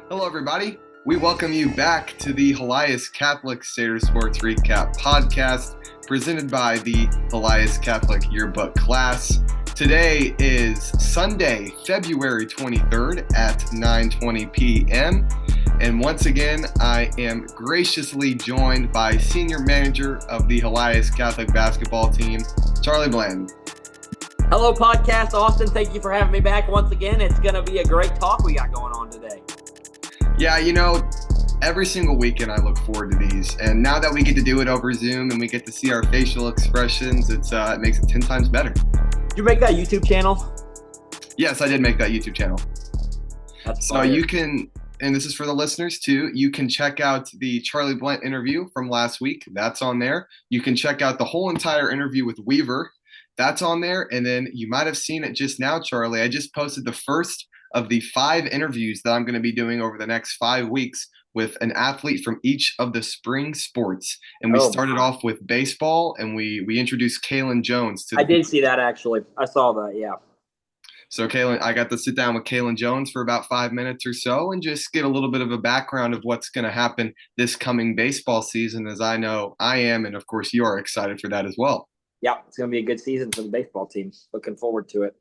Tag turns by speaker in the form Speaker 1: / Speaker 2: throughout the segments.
Speaker 1: Hello, everybody. We welcome you back to the Elias Catholic Crusader Sports Recap podcast presented by the Elias Catholic Yearbook class. Today is Sunday, February 23rd at 9:20 p.m. And once again, I am graciously joined by Senior Manager of the Elias Catholic basketball team, Charlie Blanton.
Speaker 2: Hello, Podcast Austin. Thank you for having me back once again. It's going to be a great talk we got going on today.
Speaker 1: Yeah, every single weekend I look forward to these. And now that we get to do it over Zoom and we get to see our facial expressions, it makes it 10 times better.
Speaker 2: Did you make that YouTube channel?
Speaker 1: Yes, I did make that YouTube channel.
Speaker 2: That's
Speaker 1: so
Speaker 2: fire.
Speaker 1: You can, and this is for the listeners too, you can check out the Charlie Blunt interview from last week. That's on there. You can check out the whole entire interview with Weaver. That's on there. And then you might have seen it just now, Charlie. I just posted the first of the 5 interviews that I'm going to be doing over the next 5 weeks with an athlete from each of the spring sports. And we started off with baseball, and we introduced Kaylin Jones.
Speaker 2: I did see that, actually. I saw that, yeah.
Speaker 1: So Kaylin, I got to sit down with Kaylin Jones for about 5 minutes or so and just get a little bit of a background of what's going to happen this coming baseball season, as I know I am, and of course you are excited for that as well.
Speaker 2: Yeah, it's going to be a good season for the baseball team. Looking forward to it.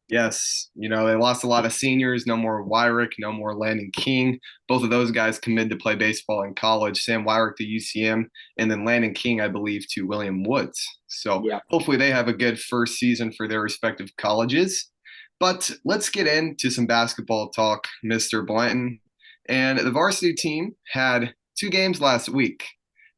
Speaker 1: Yes, they lost a lot of seniors. No more Wyrick, no more Landon King. Both of those guys committed to play baseball in college. Sam Wyrick to UCM, and then Landon King, I believe, to William Woods. So Hopefully they have a good first season for their respective colleges. But let's get into some basketball talk, Mr. Blanton. And the varsity team had 2 games last week.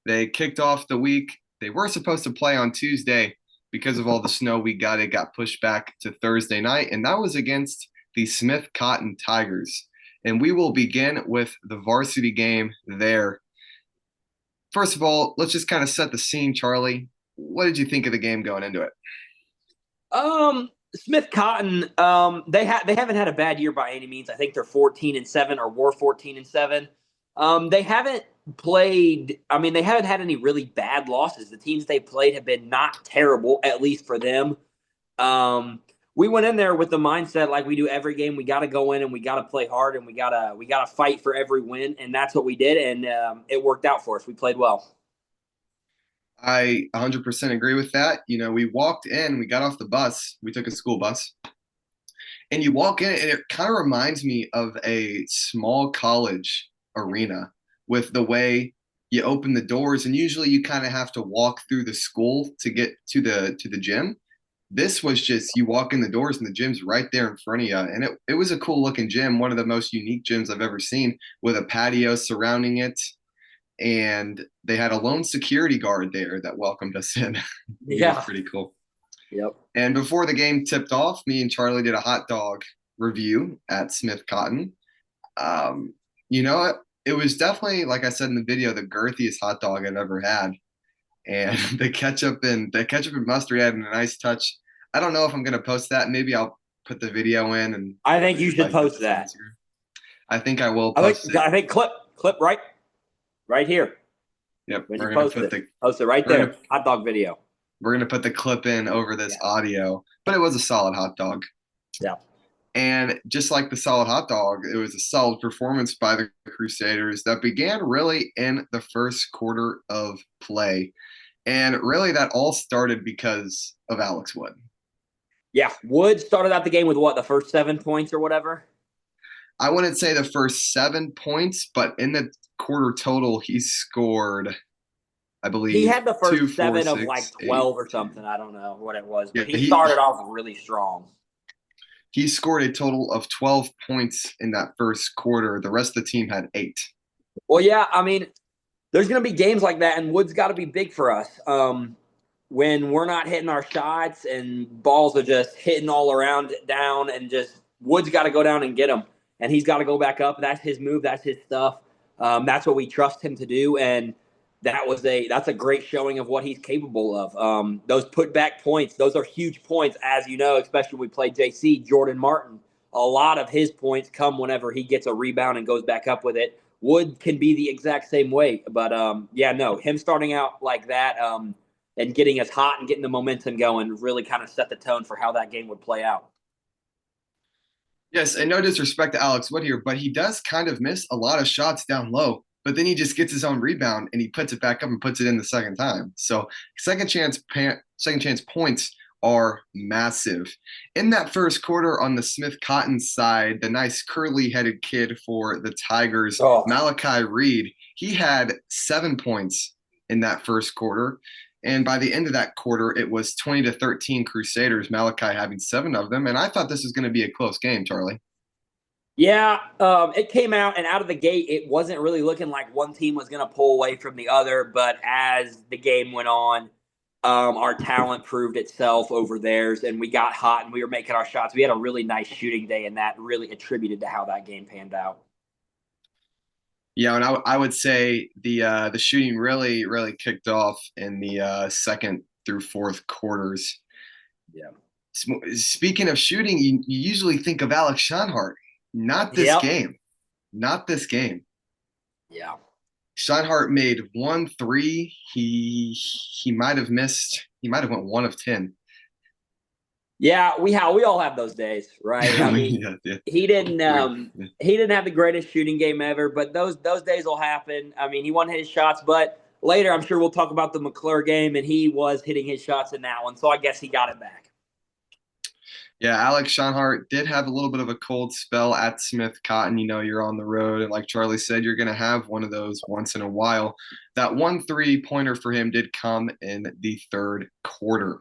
Speaker 1: They kicked off the week. They were supposed to play on Tuesday. Because of all the snow we got, it got pushed back to Thursday night, and that was against the Smith Cotton Tigers. And we will begin with the varsity game there. First of all, let's just kind of set the scene, Charlie. What did you think of the game going into it?
Speaker 2: Smith Cotton, they haven't had a bad year by any means. I think they're 14-7 or were 14-7. They haven't played, they haven't had any really bad losses. The teams they played have been not terrible, at least for them. We went in there with the mindset like we do every game. We got to go in and we got to play hard and we got to fight for every win, and that's what we did, and it worked out for us. We played well.
Speaker 1: I 100% agree with that. We walked in, we got off the bus, we took a school bus, and you walk in and it kind of reminds me of a small college arena with the way you open the doors, and usually you kind of have to walk through the school to get to the gym. This was just you walk in the doors and the gym's right there in front of you, and it was a cool looking gym, one of the most unique gyms I've ever seen, with a patio surrounding it, and they had a lone security guard there that welcomed us in.
Speaker 2: Yeah,
Speaker 1: it was pretty cool.
Speaker 2: Yep.
Speaker 1: And before the game tipped off, me and Charlie did a hot dog review at Smith Cotton. It was definitely, like I said in the video, the girthiest hot dog I've ever had. And the ketchup and mustard had a nice touch. I don't know if I'm going to post that. Maybe I'll put the video in. And
Speaker 2: I think you should post that.
Speaker 1: I think I will post it.
Speaker 2: I think clip right here.
Speaker 1: Yep.
Speaker 2: We're going to post it right there. Hot dog video.
Speaker 1: We're going to put the clip in over this audio. But it was a solid hot dog.
Speaker 2: Yeah.
Speaker 1: And just like the solid hot dog, it was a solid performance by the Crusaders that began really in the first quarter of play. And really that all started because of Alex Wood.
Speaker 2: Yeah, Wood started out the game with the first 7 points or whatever?
Speaker 1: I wouldn't say the first 7 points, but in the quarter total, he scored, I believe.
Speaker 2: He had the first
Speaker 1: 2,
Speaker 2: 7
Speaker 1: 4,
Speaker 2: of
Speaker 1: 6,
Speaker 2: like 12 or something. I don't know what it was. But
Speaker 1: yeah,
Speaker 2: he started off really strong.
Speaker 1: He scored a total of 12 points in that first quarter. The rest of the team had 8.
Speaker 2: Well, yeah, there's going to be games like that, and Wood's got to be big for us. When we're not hitting our shots and balls are just hitting all around down, and just Wood's got to go down and get them, and he's got to go back up. That's his move. That's his stuff. That's what we trust him to do, and that's a great showing of what he's capable of. Those put-back points, those are huge points, as you know, especially when we play JC, Jordan Martin. A lot of his points come whenever he gets a rebound and goes back up with it. Wood can be the exact same way. But, him starting out like that and getting us hot and getting the momentum going really kind of set the tone for how that game would play out.
Speaker 1: Yes, and no disrespect to Alex Wood here, but he does kind of miss a lot of shots down low. But then he just gets his own rebound and he puts it back up and puts it in the second time. So second chance points are massive. In that first quarter on the Smith Cotton side, the nice curly headed kid for the Tigers,
Speaker 2: Oh,
Speaker 1: Malachi Reed, he had 7 points in that first quarter. And by the end of that quarter, it was 20-13 Crusaders, Malachi having 7 of them. And I thought this was going to be a close game, Charlie.
Speaker 2: yeah, it came out and out of the gate, it wasn't really looking like one team was going to pull away from the other. But as the game went on, our talent proved itself over theirs, and we got hot and we were making our shots. We had a really nice shooting day, and that really attributed to how that game panned out.
Speaker 1: Yeah, and I would say the shooting really kicked off in the second through fourth quarters.
Speaker 2: Yeah.
Speaker 1: Speaking of shooting, you usually think of Alex Schonhart. Not this
Speaker 2: Yep.
Speaker 1: game. Not this game.
Speaker 2: Yeah.
Speaker 1: Schonhart made 1 3. He might have missed. He might have went 1 of 10.
Speaker 2: Yeah, we all have those days, right? I mean,
Speaker 1: Yeah, yeah.
Speaker 2: he didn't
Speaker 1: We,
Speaker 2: um he didn't have the greatest shooting game ever, but those days will happen. I mean, he won his shots, but later I'm sure we'll talk about the McClure game, and he was hitting his shots in that one, so I guess he got it back.
Speaker 1: Yeah, Alex Schonhart did have a little bit of a cold spell at Smith Cotton. You know, you're on the road, and like Charlie said, you're going to have one of those once in a while. That 1 3 pointer for him did come in the third quarter.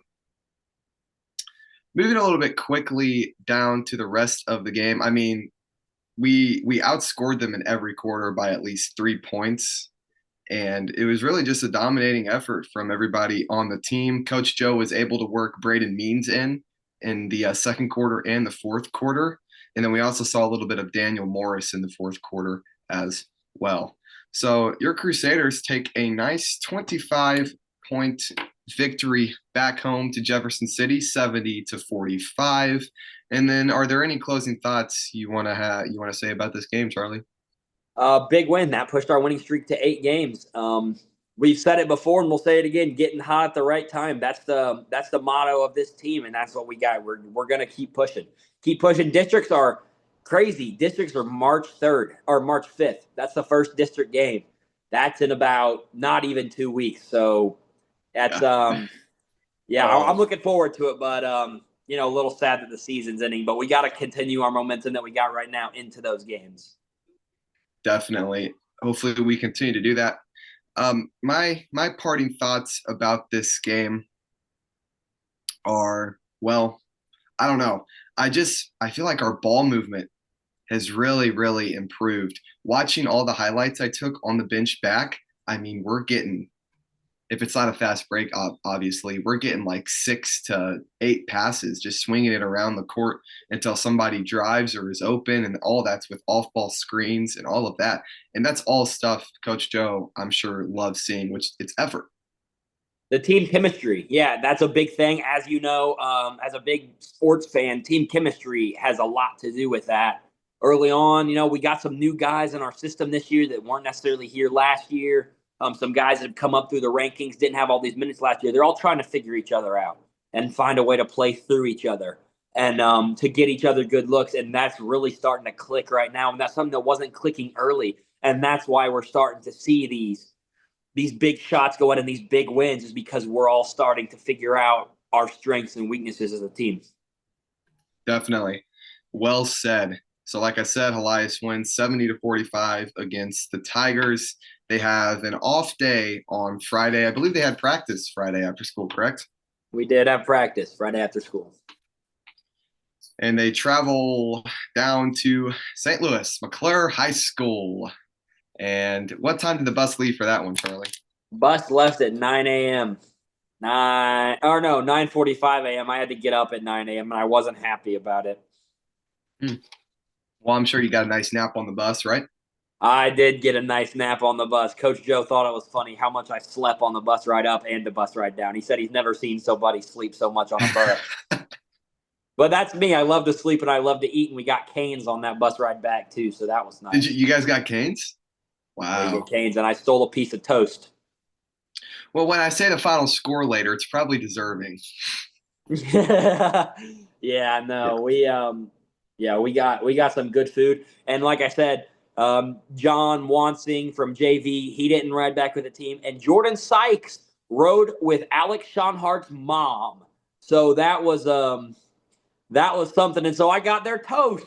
Speaker 1: Moving a little bit quickly down to the rest of the game. I mean, we outscored them in every quarter by at least 3 points. And it was really just a dominating effort from everybody on the team. Coach Joe was able to work Braden Means in the second quarter and the fourth quarter. And then we also saw a little bit of Daniel Morris in the fourth quarter as well. So your Crusaders take a nice 25-point victory back home to Jefferson City, 70-45. And then, are there any closing thoughts you want to say about this game, Charlie?
Speaker 2: Big win that pushed our winning streak to 8 games. We've said it before, and we'll say it again: getting hot at the right time. That's the motto of this team, and that's what we got. We're gonna keep pushing, keep pushing. Districts are crazy. Districts are March 3rd or March 5th. That's the first district game. That's in about not even 2 weeks. So that's
Speaker 1: Yeah.
Speaker 2: yeah, I'm
Speaker 1: Oh,
Speaker 2: looking forward to it, but a little sad that the season's ending. But we got to continue our momentum that we got right now into those games.
Speaker 1: definitely. Hopefully, we continue to do that. My parting thoughts about this game are, well, I don't know. I feel like our ball movement has really improved. Watching all the highlights I took on the bench back, I mean, we're getting, if it's not a fast break, obviously, we're getting like 6 to 8 passes, just swinging it around the court until somebody drives or is open, and all that's with off-ball screens and all of that. And that's all stuff Coach Joe, I'm sure, loves seeing, which it's effort.
Speaker 2: The team chemistry, yeah, that's a big thing. As you know, as a big sports fan, team chemistry has a lot to do with that. Early on, we got some new guys in our system this year that weren't necessarily here last year. Some guys that have come up through the rankings didn't have all these minutes last year. They're all trying to figure each other out and find a way to play through each other and to get each other good looks. And that's really starting to click right now. And that's something that wasn't clicking early. And that's why we're starting to see these big shots go in and these big wins is because we're all starting to figure out our strengths and weaknesses as a team.
Speaker 1: Definitely. Well said. So, like I said, Elias wins 70-45 against the Tigers. They have an off day on Friday. I believe they had practice Friday after school, correct?
Speaker 2: We did have practice Friday after school.
Speaker 1: And they travel down to St. Louis, McClure High School. And what time did the bus leave for that one, Charlie?
Speaker 2: Bus left at 9 a.m. 9:45 a.m. I had to get up at 9 a.m. and I wasn't happy about it.
Speaker 1: Well, I'm sure you got a nice nap on the bus, right?
Speaker 2: I did get a nice nap on the bus. Coach Joe thought it was funny how much I slept on the bus ride up and the bus ride down. He said he's never seen somebody sleep so much on a bus. But that's me. I love to sleep and I love to eat, and we got canes on that bus ride back too, so that was
Speaker 1: Did
Speaker 2: nice.
Speaker 1: you guys got canes?
Speaker 2: We get
Speaker 1: Wow.
Speaker 2: canes, and I stole a piece of toast.
Speaker 1: Well, when I say the final score later, it's probably deserving.
Speaker 2: Yeah,
Speaker 1: Yeah.
Speaker 2: no, we Yeah, we got some good food, and like I said, John Wansing from JV, he didn't ride back with the team, and Jordan Sykes rode with Alex Schonhardt's mom. So that was something, and so I got their toast.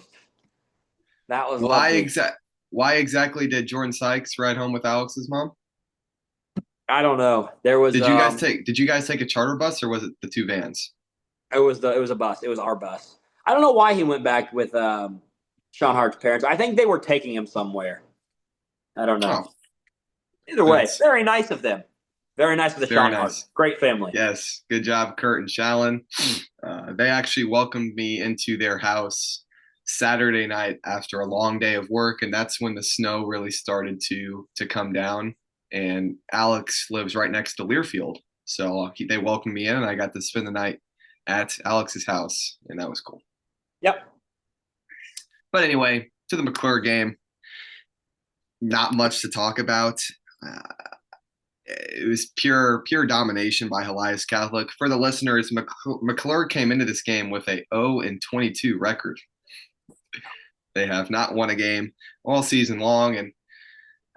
Speaker 2: That was
Speaker 1: Why
Speaker 2: lovely.
Speaker 1: exact? Why exactly did Jordan Sykes ride home with Alex's mom?
Speaker 2: I don't know. There was
Speaker 1: Did you guys take a charter bus or was it the two vans?
Speaker 2: it was a bus. It was our bus. I don't know why he went back with Sean Hart's parents. I think they were taking him somewhere. I don't know.
Speaker 1: Oh,
Speaker 2: Either way,
Speaker 1: that's
Speaker 2: very nice of them. Very nice of the
Speaker 1: very
Speaker 2: Sean Hart.
Speaker 1: nice.
Speaker 2: Great family.
Speaker 1: Yes, good job, Kurt and Shallon. They actually welcomed me into their house Saturday night after a long day of work, and that's when the snow really started to come down. And Alex lives right next to Learfield, so they welcomed me in, and I got to spend the night at Alex's house, and that was cool.
Speaker 2: Yep.
Speaker 1: But anyway, to the McClure game, not much to talk about. Uh, it was pure domination by Helias Catholic. For the listeners, McClure came into this game with a 0-22 record. They have not won a game all season long. And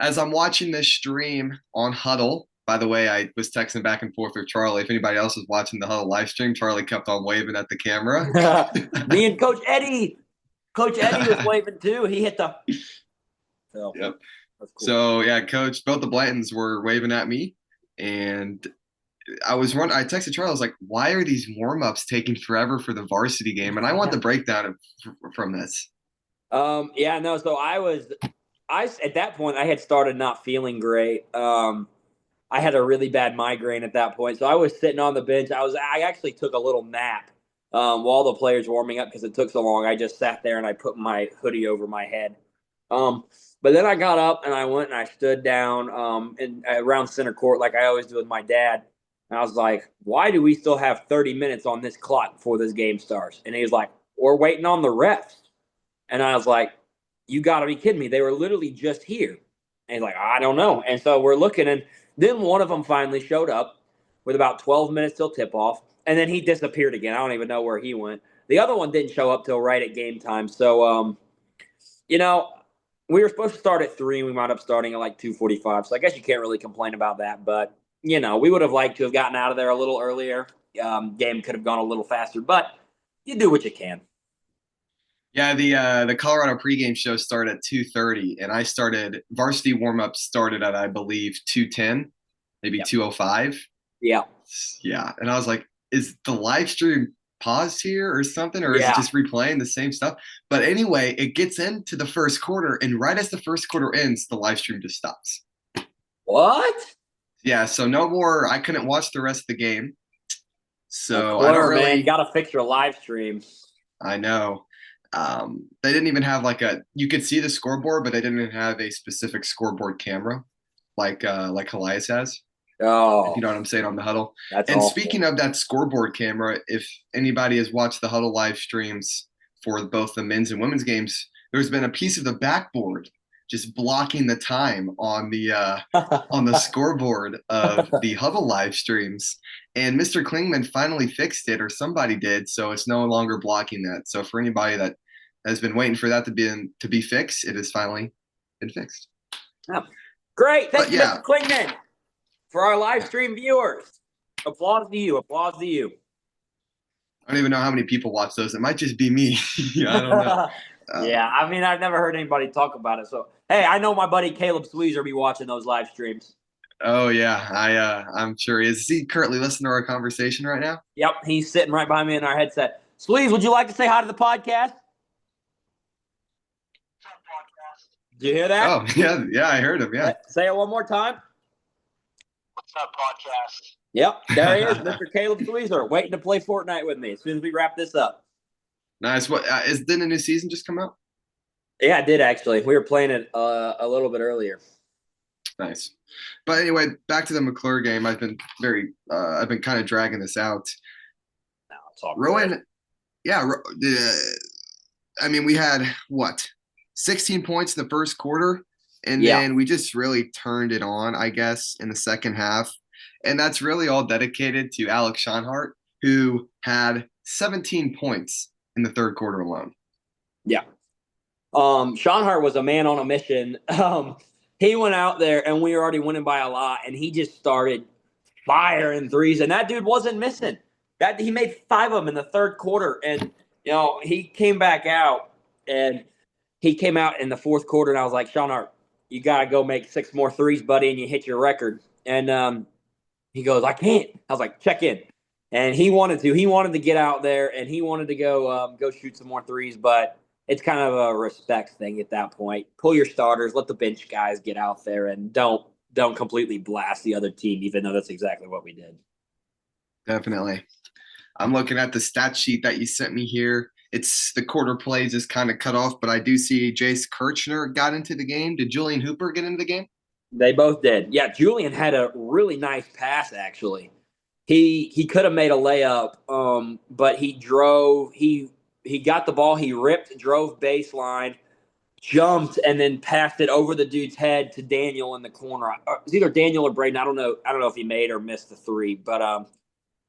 Speaker 1: as I'm watching this stream on Huddle, by the way, I was texting back and forth with Charlie. If anybody else was watching the Huddle live stream, Charlie kept on waving at the camera.
Speaker 2: Me and Coach Eddie. Coach Eddie was waving too. He hit the. So
Speaker 1: Yep.
Speaker 2: that's cool.
Speaker 1: So yeah, Coach, both the Blantons were waving at me, and I texted Charlie. I was like, "Why are these warm-ups taking forever for the varsity game?" And I want the breakdown from this.
Speaker 2: Yeah, no. So I at that point I had started not feeling great. I had a really bad migraine at that point, so I was sitting on the bench. I actually took a little nap while the players were warming up because it took so long. I just sat there and I put my hoodie over my head. Um, but then I got up and I went and I stood down around center court like I always do with my dad. And I was like, "Why do we still have 30 minutes on this clock before this game starts?" And he was like, "We're waiting on the refs." And I was like, "You got to be kidding me. They were literally just here." And he's like, "I don't know." And so we're looking, and then one of them finally showed up with about 12 minutes till tip off. And then he disappeared again. I don't even know where he went. The other one didn't show up till right at game time. So, you know, we were supposed to start at 3, and we wound up starting at like 2:45. So I guess you can't really complain about that. But, we would have liked to have gotten out of there a little earlier. Game could have gone a little faster, but you do what you can.
Speaker 1: Yeah, the Colorado pregame show started at 2:30, and I started varsity warmups started at I believe 2:10, maybe
Speaker 2: Yep.
Speaker 1: 2:05.
Speaker 2: Yeah.
Speaker 1: Yeah, and I was like, is the live stream paused here or something, or is it
Speaker 2: Yeah.
Speaker 1: just replaying the same stuff? But anyway, it gets into the first quarter, and right as the first quarter ends, the live stream just stops.
Speaker 2: What?
Speaker 1: Yeah, so no more. I couldn't watch the rest of the game, so I don't
Speaker 2: McClure, man, you
Speaker 1: really.
Speaker 2: got to fix your live stream.
Speaker 1: I know. They didn't even have you could see the scoreboard, but they didn't even have a specific scoreboard camera like Elias has, if
Speaker 2: Oh,
Speaker 1: you know what I'm saying, on the Huddle.
Speaker 2: that's
Speaker 1: And
Speaker 2: awful.
Speaker 1: speaking of that scoreboard camera, if anybody has watched the Huddle live streams for both the men's and women's games, there's been a piece of the backboard just blocking the time on the scoreboard of the Huddle live streams. And Mr. Klingman finally fixed it, or somebody did, so it's no longer blocking that. So for anybody that has been waiting for that to be fixed, it has finally been fixed.
Speaker 2: Yeah. Great.
Speaker 1: But
Speaker 2: Thank you,
Speaker 1: yeah,
Speaker 2: Mr. Klingman, for our live stream viewers. Applause to you. Applause to you.
Speaker 1: I don't even know how many people watch those. It might just be me. I don't know.
Speaker 2: Yeah,
Speaker 1: Um,
Speaker 2: I mean, I've never heard anybody talk about it. So, hey, I know my buddy Caleb Sweezer be watching those live streams.
Speaker 1: oh yeah, I'm sure he is. Is he currently listening to our conversation right now?
Speaker 2: Yep, he's sitting right behind me in our headset. Sweez, would you like to say hi to the podcast? Did you hear that?
Speaker 1: Oh yeah, I heard him. Yeah.
Speaker 2: Say it one more time.
Speaker 3: What's up, podcast?
Speaker 2: Yep, there he is, Mr. Caleb Sweezer, waiting to play Fortnite with me as soon as we wrap this up.
Speaker 1: Nice. Didn't a new season just come out?
Speaker 2: Yeah, I did actually. We were playing it a little bit earlier.
Speaker 1: Nice. But anyway, back to the McClure game. I've been kind of dragging this out.
Speaker 2: No, it's all
Speaker 1: Rowan,
Speaker 2: good.
Speaker 1: yeah. I mean, we had what, 16 points in the first quarter, and
Speaker 2: Yeah.
Speaker 1: then we just really turned it on, I guess, in the second half. And that's really all dedicated to Alex Schonhart, who had 17 points in the third quarter alone.
Speaker 2: Yeah. Sean Hart was a man on a mission. He went out there and we were already winning by a lot, and he just started firing threes, and that dude wasn't missing. That he made 5 of them in the third quarter, and he came back out, and he came out in the fourth quarter, and I was like, Sean Hart, you gotta go make 6 more threes, buddy, and you hit your record. And he goes, I can't. I was like, check in. And he wanted to. He wanted to get out there and he wanted to go shoot some more threes, but it's kind of a respect thing at that point. Pull your starters, let the bench guys get out there, and don't completely blast the other team, even though that's exactly what we did.
Speaker 1: Definitely. I'm looking at the stat sheet that you sent me here. It's the quarter plays is kind of cut off, but I do see Jace Kirchner got into the game. Did Julian Hooper get into the game?
Speaker 2: They both did. Yeah, Julian had a really nice pass actually. He could have made a layup, but he drove. He got the ball. He ripped, drove baseline, jumped, and then passed it over the dude's head to Daniel in the corner. It was either Daniel or Braden. I don't know. I don't know if he made or missed the three, but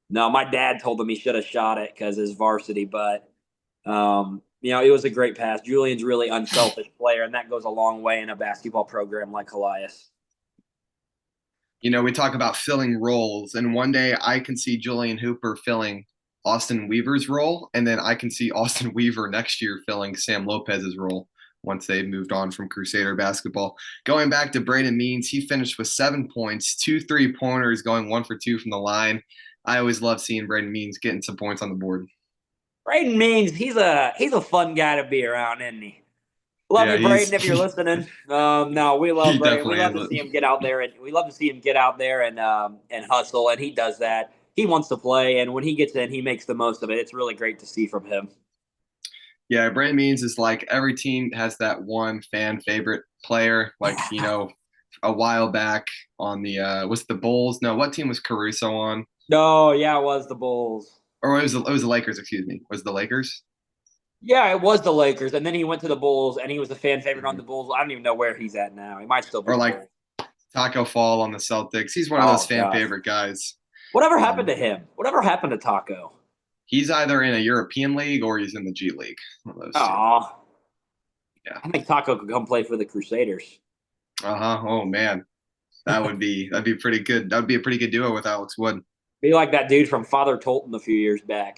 Speaker 2: no, my dad told him he should have shot it because his varsity. But it was a great pass. Julian's really unselfish player, and that goes a long way in a basketball program like Elias.
Speaker 1: We talk about filling roles, and one day I can see Julian Hooper filling Austin Weaver's role, and then I can see Austin Weaver next year filling Sam Lopez's role once they've moved on from Crusader basketball. Going back to Braden Means, he finished with 7 points, 2 3-pointers, going 1 for 2 from the line. I always love seeing Braden Means getting some points on the board.
Speaker 2: Braden Means, he's a fun guy to be around, isn't he? Love
Speaker 1: Yeah,
Speaker 2: you, Braden, if you're listening. No, we love
Speaker 1: he
Speaker 2: Braden. We
Speaker 1: definitely
Speaker 2: love
Speaker 1: is
Speaker 2: to
Speaker 1: it.
Speaker 2: see him get out there, and we love to see him get out there and hustle, and he does that. He wants to play, and when he gets in, he makes the most of it. It's really great to see from him.
Speaker 1: Yeah, Braden Means is like every team has that one fan favorite player. Like, a while back on the was the Bulls? No, what team was Caruso on?
Speaker 2: No, yeah, it was the Bulls.
Speaker 1: Or it was the Lakers, excuse me. Was it the Lakers?
Speaker 2: Yeah, it was the Lakers, and then he went to the Bulls, and he was a fan favorite on
Speaker 1: Mm-hmm.
Speaker 2: the Bulls. I don't even know where he's at now. He might still be
Speaker 1: Or
Speaker 2: the
Speaker 1: like
Speaker 2: Bulls.
Speaker 1: Taco Fall on the Celtics. He's one of those
Speaker 2: Oh,
Speaker 1: fan
Speaker 2: gosh.
Speaker 1: favorite guys.
Speaker 2: Whatever happened to him? Whatever happened to Taco?
Speaker 1: He's either in a European league or he's in the G League. One of those two.
Speaker 2: Aw.
Speaker 1: Yeah.
Speaker 2: I think Taco could come play for the Crusaders.
Speaker 1: Uh-huh. Oh man. That'd be pretty good. That would be a pretty good duo with Alex Wood.
Speaker 2: Be like that dude from Father Tolton a few years back.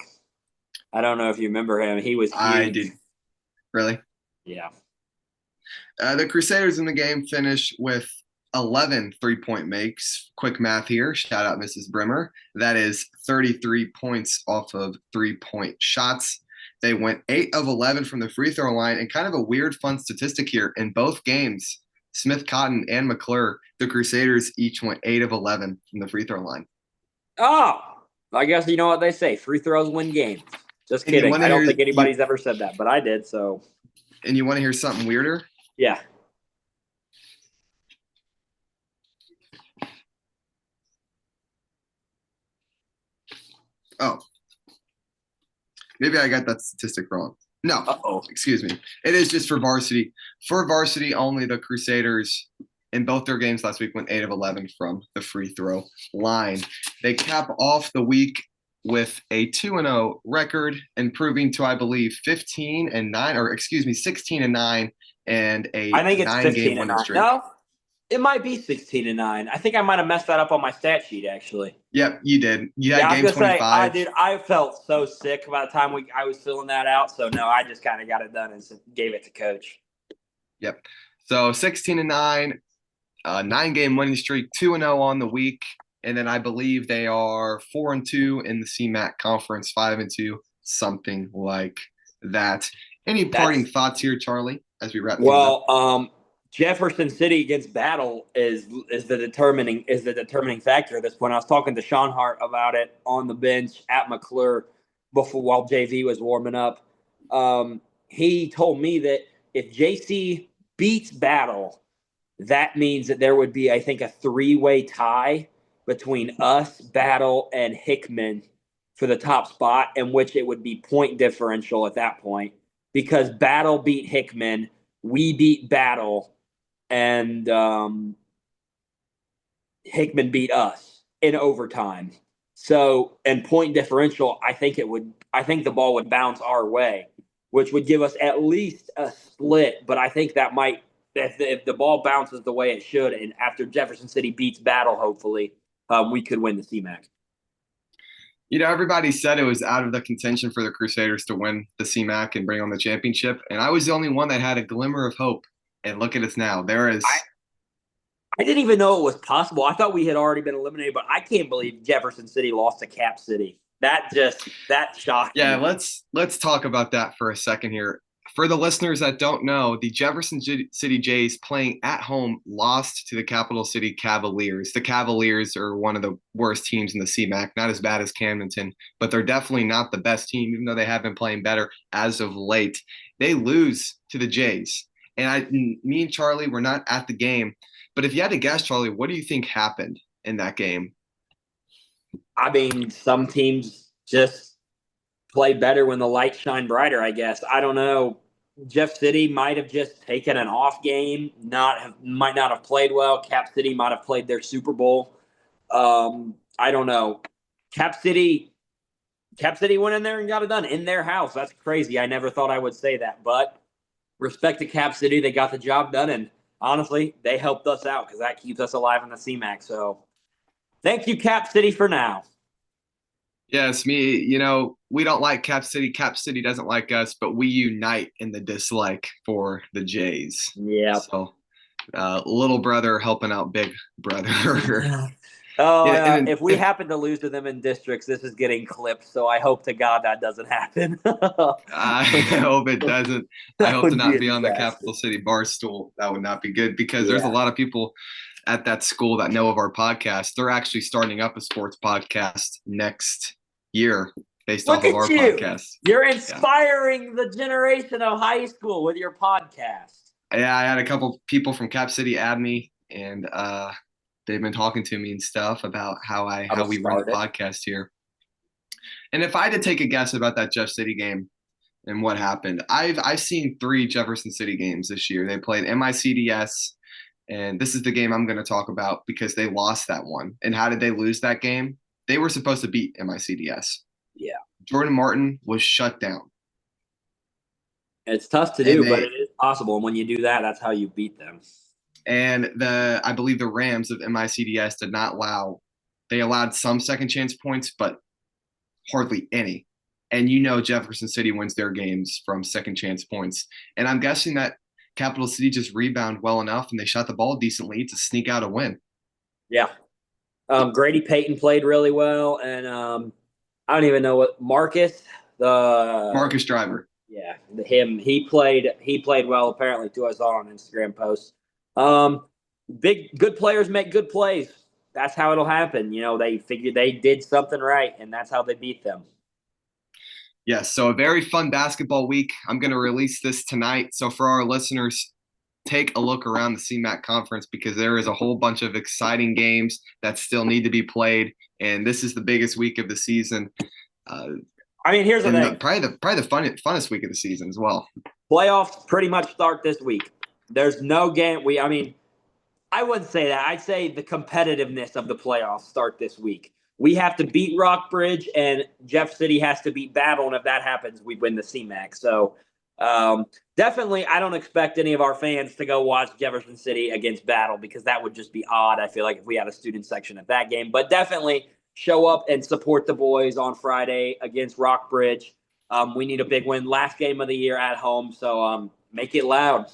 Speaker 2: I don't know if you remember him. He was huge.
Speaker 1: I did. Really?
Speaker 2: Yeah.
Speaker 1: The Crusaders in the game finish with 11 3-point makes. Quick math here. Shout out Mrs. Brimmer. That is 33 points off of 3-point shots. They went 8 of 11 from the free throw line, and kind of a weird, fun statistic here. In both games, Smith Cotton and McClure, the Crusaders each went 8 of 11 from the free throw line.
Speaker 2: Oh, I guess you know what they say. Free throws win games. Just kidding. I don't think anybody's ever said that, but I did, so.
Speaker 1: And you want to hear something weirder?
Speaker 2: Yeah.
Speaker 1: Oh. Maybe I got that statistic wrong. No.
Speaker 2: Uh-oh.
Speaker 1: Excuse me. It is just for varsity. For varsity only, the Crusaders in both their games last week went 8 of 11 from the free throw line. They cap off the week with a 2-0 record, improving to, I believe, 15-9, or excuse me, 16-9, and a
Speaker 2: I think it's
Speaker 1: 9-game winning
Speaker 2: 15-9.
Speaker 1: streak.
Speaker 2: No, it might be 16-9. I think I might have messed that up on my stat sheet, actually.
Speaker 1: Yep, you did. You had
Speaker 2: I
Speaker 1: game
Speaker 2: was gonna
Speaker 1: 25.
Speaker 2: say, I felt so sick by the time I was filling that out. So no, I just kind of got it done and gave it to Coach.
Speaker 1: Yep. So 16-9, 9-game winning streak, 2-0 on the week. And then I believe they are 4-2 in the CMAC conference, 5-2, something like that. Any parting thoughts here, Charlie, as we wrap things up?
Speaker 2: Jefferson City against Battle is the determining factor at this point. I was talking to Sean Hart about it on the bench at McClure while JV was warming up. He told me that if JC beats Battle, that means that there would be, I think, a 3-way tie between us, Battle, and Hickman for the top spot, in which it would be point differential at that point, because Battle beat Hickman, we beat Battle, and Hickman beat us in overtime. So, and point differential, I think the ball would bounce our way, which would give us at least a split. But I think that might – if the ball bounces the way it should, and after Jefferson City beats Battle, hopefully, we could win the CMAC.
Speaker 1: Everybody said it was out of the contention for the Crusaders to win the CMAC and bring on the championship, and I was the only one that had a glimmer of hope. And look at us now. There is
Speaker 2: I didn't even know it was possible. I thought we had already been eliminated, but I can't believe Jefferson City lost to Cap City. That shocked me.
Speaker 1: Yeah, let's talk about that for a second here. For the listeners that don't know, the Jefferson City Jays playing at home lost to the Capital City Cavaliers. The Cavaliers are one of the worst teams in the CMAC, not as bad as Camdenton, but they're definitely not the best team, even though they have been playing better as of late. They lose to the Jays. And me and Charlie were not at the game. But if you had to guess, Charlie, what do you think happened in that game?
Speaker 2: I mean, some teams just play better when the lights shine brighter, I guess. I don't know. Jeff City might have just taken an off game, might not have played well. Cap City might have played their Super Bowl. I don't know. Cap City went in there and got it done in their house. That's crazy. I never thought I would say that, but respect to Cap City. They got the job done, and honestly, they helped us out because that keeps us alive in the CMAC. So thank you, Cap City, for now.
Speaker 1: Yes, we don't like Cap City. Cap City doesn't like us, but we unite in the dislike for the Jays.
Speaker 2: Yeah.
Speaker 1: So, little brother helping out big brother.
Speaker 2: If we happen to lose to them in districts, this is getting clipped. So I hope to God that doesn't happen.
Speaker 1: I hope it doesn't. I hope to not be on the Capital City bar stool. That would not be good because there's a lot of people at that school that know of our podcast. They're actually starting up a sports podcast next year based off of our podcast.
Speaker 2: You're inspiring the generation of high school with your podcast.
Speaker 1: Yeah, I had a couple people from Cap City add me, and they've been talking to me and stuff about how we run the podcast here. And if I had to take a guess about that Jeff City game and what happened, I've seen 3 Jefferson City games this year. They played MICDS, and this is the game I'm going to talk about because they lost that one. And how did they lose that game? They were supposed to beat MICDS.
Speaker 2: Yeah.
Speaker 1: Jordan Martin was shut down.
Speaker 2: It's tough to do, but it is possible. And when you do that, that's how you beat them.
Speaker 1: And I believe the Rams of MICDS did not allow – they allowed some second chance points, but hardly any. And Jefferson City wins their games from second chance points. And I'm guessing that Capital City just rebounded well enough and they shot the ball decently to sneak out a win.
Speaker 2: Yeah. Grady Payton played really well. And I don't even know what – Marcus
Speaker 1: Driver.
Speaker 2: Yeah, he played well apparently to us all on Instagram posts. Good players make good plays. That's how it'll happen. They figured they did something right, and that's how they beat them.
Speaker 1: Yes, so a very fun basketball week. I'm going to release this tonight. So for our listeners, take a look around the CMAC conference because there is a whole bunch of exciting games that still need to be played, and this is the biggest week of the season.
Speaker 2: Here's the thing.
Speaker 1: Probably the funnest week of the season as well.
Speaker 2: Playoffs pretty much start this week. There's no game. I wouldn't say that. I'd say the competitiveness of the playoffs start this week. We have to beat Rockbridge, and Jeff City has to beat Battle, and if that happens, we win the CMAC. So definitely I don't expect any of our fans to go watch Jefferson City against Battle because that would just be odd, I feel like, if we had a student section at that game. But definitely show up and support the boys on Friday against Rockbridge. We need a big win. Last game of the year at home, so make it loud.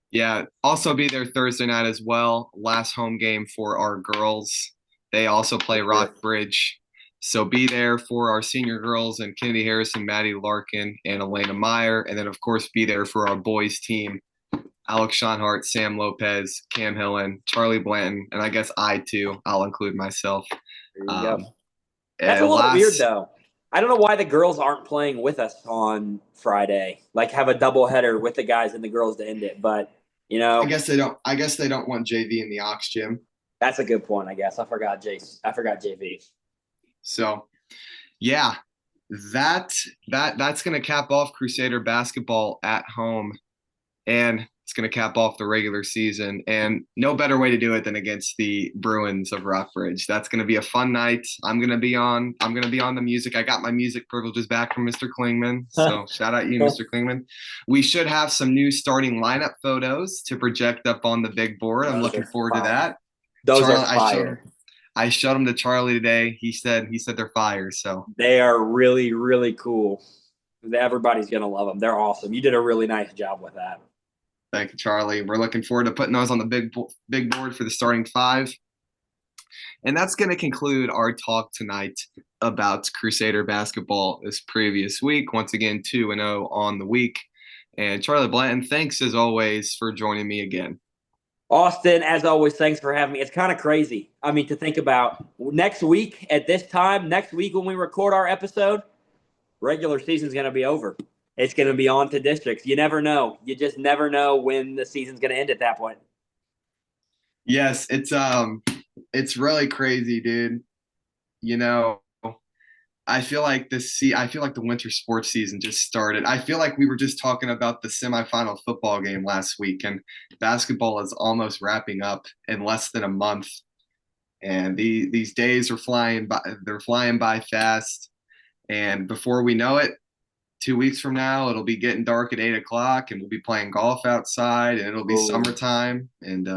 Speaker 1: Yeah, also be there Thursday night as well. Last home game for our girls. They also play Rockbridge. So be there for our senior girls and Kennedy Harrison, Maddie Larkin, and Elena Meyer. And then, of course, be there for our boys team, Alex Schonhart, Sam Lopez, Cam Hillen, Charlie Blanton, and I guess I, too. I'll include myself.
Speaker 2: There you go. That's a little weird, though. I don't know why the girls aren't playing with us on Friday. Like, have a doubleheader with the guys and the girls to end it. But,
Speaker 1: I guess they don't want JV in the Ox Gym.
Speaker 2: That's a good point, I guess. I forgot JV.
Speaker 1: So, yeah, that's going to cap off Crusader basketball at home. And It's going to cap off the regular season, and no better way to do it than against the Bruins of Rockbridge. That's going to be a fun night. I'm going to be on the music. I got my music privileges back from Mr. Klingman, so shout out you, Mr. Klingman. We should have some new starting lineup photos to project up on the big board. I'm looking forward to that.
Speaker 2: Those are fire.
Speaker 1: I showed them to Charlie today. He said they're fire. So
Speaker 2: they are really, really cool. Everybody's going to love them. They're awesome. You did a really nice job with that.
Speaker 1: Thank you, Charlie. We're looking forward to putting those on the big board for the starting five. And that's going to conclude our talk tonight about Crusader basketball this previous week. Once again, 2-0 on the week. And Charlie Blanton, thanks as always for joining me again.
Speaker 2: Austin, as always, thanks for having me. It's kind of crazy. I mean, to think about next week at this time, next week when we record our episode, regular season's going to be over. It's going to be on to districts. You never know. You just never know when the season's going to end at that point.
Speaker 1: Yes, it's really crazy, dude. You know, I feel like the winter sports season just started. I feel like we were just talking about the semifinal football game last week, and basketball is almost wrapping up in less than a month. And these days are flying by. They're flying by fast. And before we know it, 2 weeks from now, it'll be getting dark at 8:00, and we'll be playing golf outside, and it'll be summertime. And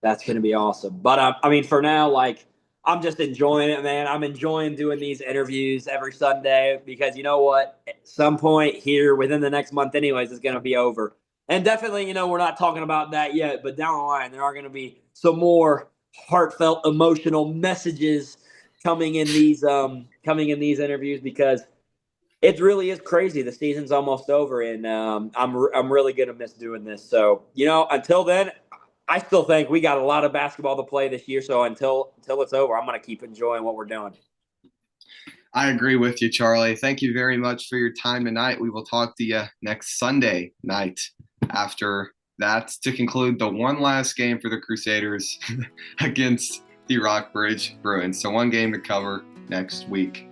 Speaker 2: that's going to be awesome. But I mean, for now, like, I'm just enjoying it, man. I'm enjoying doing these interviews every Sunday because you know what? At some point here within the next month, anyways, it's going to be over. And definitely, you know, we're not talking about that yet, but down the line, there are going to be some more heartfelt, emotional messages coming in these interviews because it really is crazy. The season's almost over, and I'm really gonna miss doing this. So, you know, until then, I still think we got a lot of basketball to play this year. So until it's over, I'm gonna keep enjoying what we're doing.
Speaker 1: I agree with you, Charlie. Thank you very much for your time tonight. We will talk to you next Sunday night after that to conclude the one last game for the Crusaders against the Rockbridge Bruins. So one game to cover next week.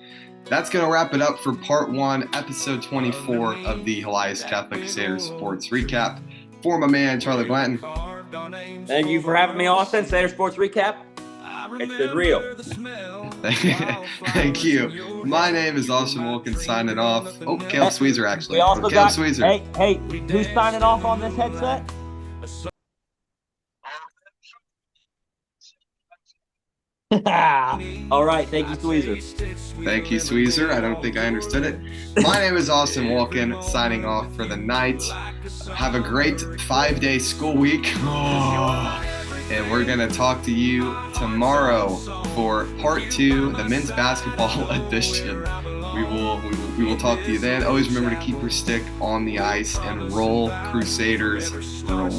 Speaker 1: That's going to wrap it up for part 1, episode 24 of the Elias Catholic Crusader Sports Recap. For my man, Charlie Blanton.
Speaker 2: Thank you for having me, Austin. Crusader Sports Recap. It's been real.
Speaker 1: Thank you. My name is Austin Wilkins signing off. Oh, Caleb Sweezer, actually.
Speaker 2: We also got,
Speaker 1: Sweezer.
Speaker 2: Hey, who's signing off on this headset? All right, thank you, Sweezer.
Speaker 1: Thank you, Sweezer. I don't think I understood it. My name is Austin Walken, signing off for the night. Have a great 5-day school week. And we're going to talk to you tomorrow for part 2, the men's basketball edition. We will talk to you then. Always remember to keep your stick on the ice and roll, Crusaders, roll.